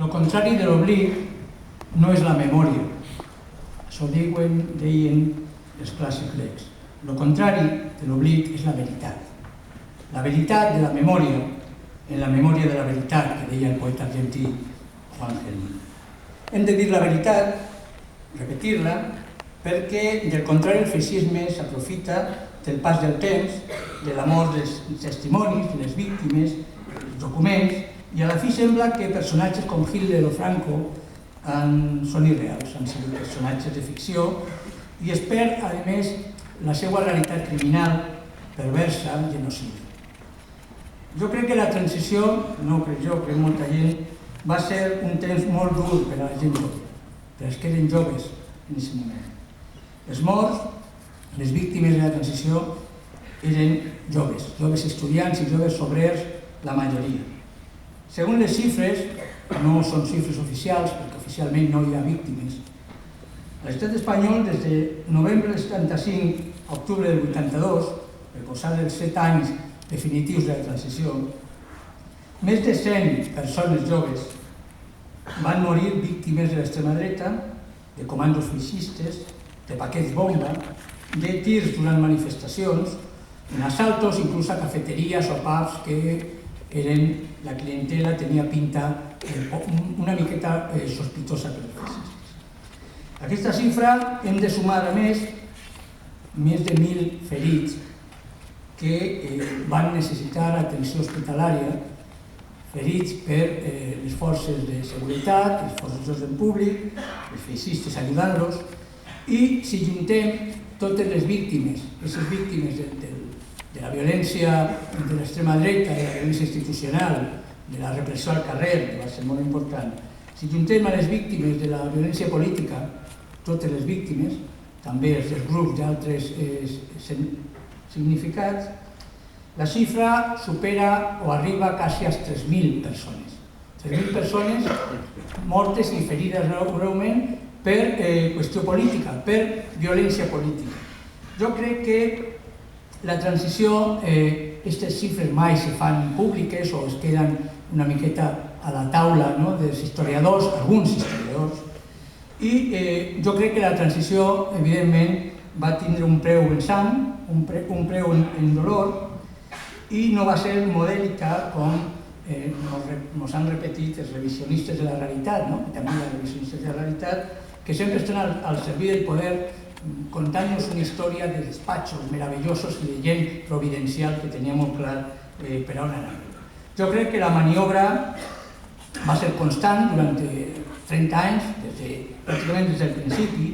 el contrari de l'oblit no és la memòria. Això deien els clàssics grecs. El contrari de l'oblit és la veritat. La veritat de la memòria, en la memòria de la veritat, que deia el poeta argentí Juan Gelmin. Hem de dir la veritat, repetir-la, perquè del contrari el feixisme s'aprofita del pas del temps, de la mort dels testimonis, de les víctimes, dels documents, i a la fi sembla que personatges com Hitler o Franco són irreals, han sigut personatges de ficció i es perd, a més, la seva realitat criminal, perversa, genocida. Jo crec que la transició, no crec jo, crec molta gent, va ser un temps molt dur per a la gent jove, per als que eren joves en aquest moment. Els morts, les víctimes de la transició, eren joves, joves estudiants i joves obrers, la majoria. Segons les xifres, no són xifres oficials, perquè oficialment no hi ha víctimes, a l'estat espanyol, des de novembre del 75 a octubre del 82, per posar els 7 anys definitius de la transició, més de 100 persones joves van morir víctimes de l'extrema dreta, de comandos feixistes, de paquets bomba, de tirs durant manifestacions, en assaltos inclús a cafeteries o pubs que la clientela tenia pinta una miqueta sospitosa per els feixistes. Aquesta xifra hem de sumar a més de 1.000 ferits que van necessitar atenció hospitalària, ferits per les forces de seguretat, les forces d'ordre públic, els feixistes ajudant-los, i si juntem totes les víctimes, aquestes víctimes de la violència de l'extrema dreta, de la violència institucional, de la repressió al carrer, que va ser molt important, si juntem a les víctimes de la violència política, totes les víctimes, també els grups d'altres significats, la xifra supera o arriba quasi a 3.000 persones. 3.000 persones mortes i ferides greument per qüestió política, per violència política. Jo crec que la transició, aquestes xifres mai se fan públiques o es queden una miqueta a la taula dels historiadors, alguns historiadors, i jo crec que la transició, evidentment, va tindre un preu en sang, un preu en dolor, i no va ser modèlica com ens han repetit els revisionistes de la realitat, també hi ha revisionistes de la realitat, que sempre estan al servei del poder contant-nos una història de despatxos meravellosos i de gent providencial que tenia molt clar per on anar. Jo crec que la maniobra va ser constant durant 30 anys, pràcticament des del principi,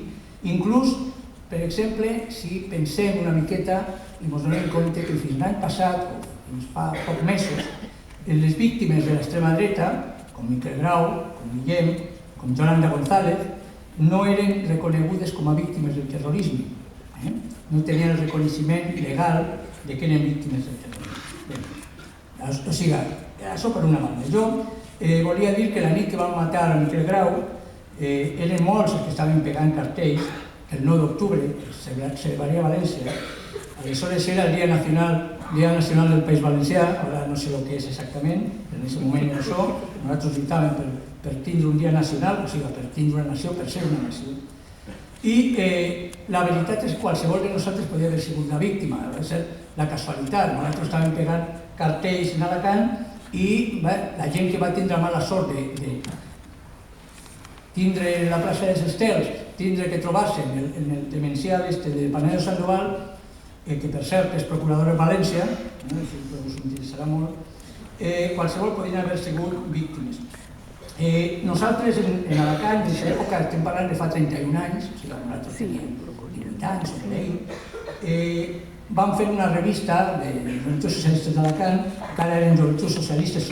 inclús, per exemple, si pensem una miqueta i ens donem compte que fins l'any passat, o fins fa pocs mesos, les víctimes de l'extrema dreta, com Miquel Grau, com Guillem, com Yolanda González, no eren reconegudes com a víctimes del terrorisme. No tenien el reconeixement legal de que eren víctimes del terrorisme. O sigui, això per una banda. Jo volia dir que la nit que van matar a Miquel Grau eren molts els que estaven pegant cartells el 9 d'octubre, se celebraria a València. Aleshores era el Dia Nacional del País Valencià, ara no sé el que és exactament, en aquest moment no això, nosaltres lluitàvem per tindre un dia nacional, o sigui, per tindre una nació, per ser una nació. I la veritat és que qualsevol de nosaltres podia haver sigut la víctima, va ser la casualitat. Nosaltres estàvem pegant cartells en Alacant i la gent que va tindre mala sort de tindre la plaça dels Estels, tindre que trobar-se en el demencial de Panedo Sandoval, que per cert és procurador de València, us interessarà molt, qualsevol podien haver sigut víctimes. Nosaltres en Alacant, en aquesta època, estem parlant de fa 31 anys, o sigui, nosaltres teníem 18 anys o per ahí, vam fer una revista de joventuts socialistes d'Alacant, que ara eren joventuts socialistes,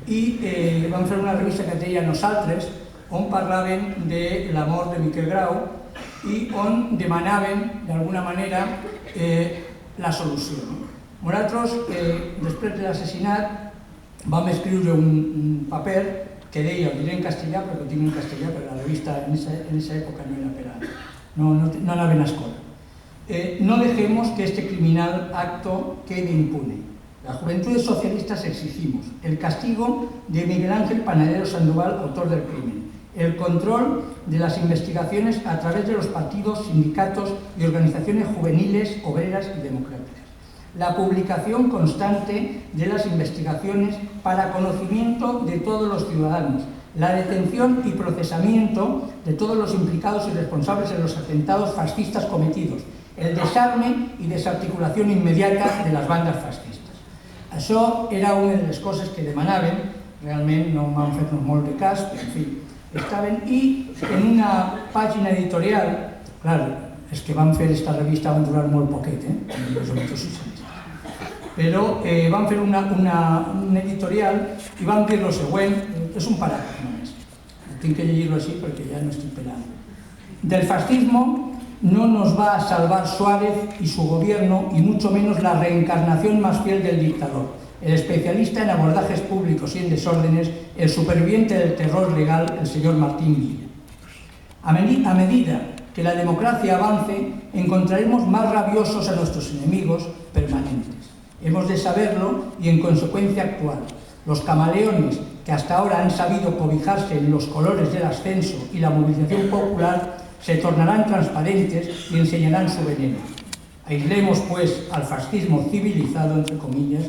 i vam fer una revista que es deia Nosaltres, on parlaven de la mort de Miquel Grau i on demanaven, d'alguna manera, la solució. Nosaltres, després de l'assassinat, vam escriure un paper que deia, ho diré en castellà, però ho tinc en castellà, perquè la revista en aquesta època no era per a... no anaven a escola. No dejemos que este criminal acto quede impune. Las Juventudes Socialistas exigimos el castigo de Miguel Ángel Panadero Sandoval, autor del crimen, el control de las investigaciones a través de los partidos, sindicatos y organizaciones juveniles, obreras y democráticas, la publicación constante de las investigaciones para conocimiento de todos los ciudadanos, la detención y procesamiento de todos los implicados y responsables en los atentados fascistas cometidos, el desarme i desarticulació immediata de les bandes fascistes. Això era una de les coses que demanaven, realment no van fer-nos molt de cas, però en fi, estaven, i en una pàgina editorial, clar, els que van fer aquesta revista van durar molt poquet, però van fer un editorial i van dir lo següent, és un paràgraf només, tinc que llegir-lo així perquè ja no estic pelando. Del fascismo no nos va a salvar Suárez y su gobierno, y mucho menos la reencarnación más fiel del dictador, el especialista en abordajes públicos y en desórdenes, el superviviente del terror legal, el señor Martín Villa. A medida que la democracia avance, encontraremos más rabiosos a nuestros enemigos permanentes. Hemos de saberlo y en consecuencia actuar. Los camaleones que hasta ahora han sabido cobijarse en los colores del ascenso y la movilización popular se tornarán transparentes y enseñarán su veneno. Aislemos, pues, al fascismo civilizado, entre comillas,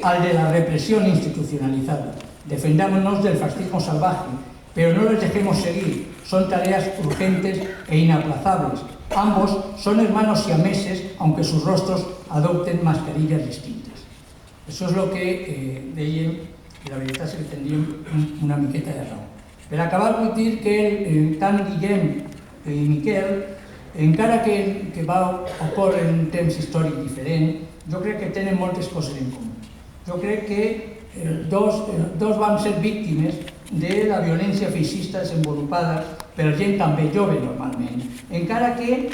al de la represión institucionalizada. Defendámonos del fascismo salvaje, pero no les dejemos seguir. Son tareas urgentes e inaplazables. Ambos son hermanos siameses, aunque sus rostros adopten mascarillas distintas. Això és el que deien, i la veritat és que tindríem una miqueta de raó. Per acabar, vull dir que tant Guillem i Miquel, encara que va ocórrer en un temps històric diferent, jo crec que tenen moltes coses en comú. Jo crec que dos van ser víctimes de la violència feixista desenvolupada per gent també jove normalment, encara que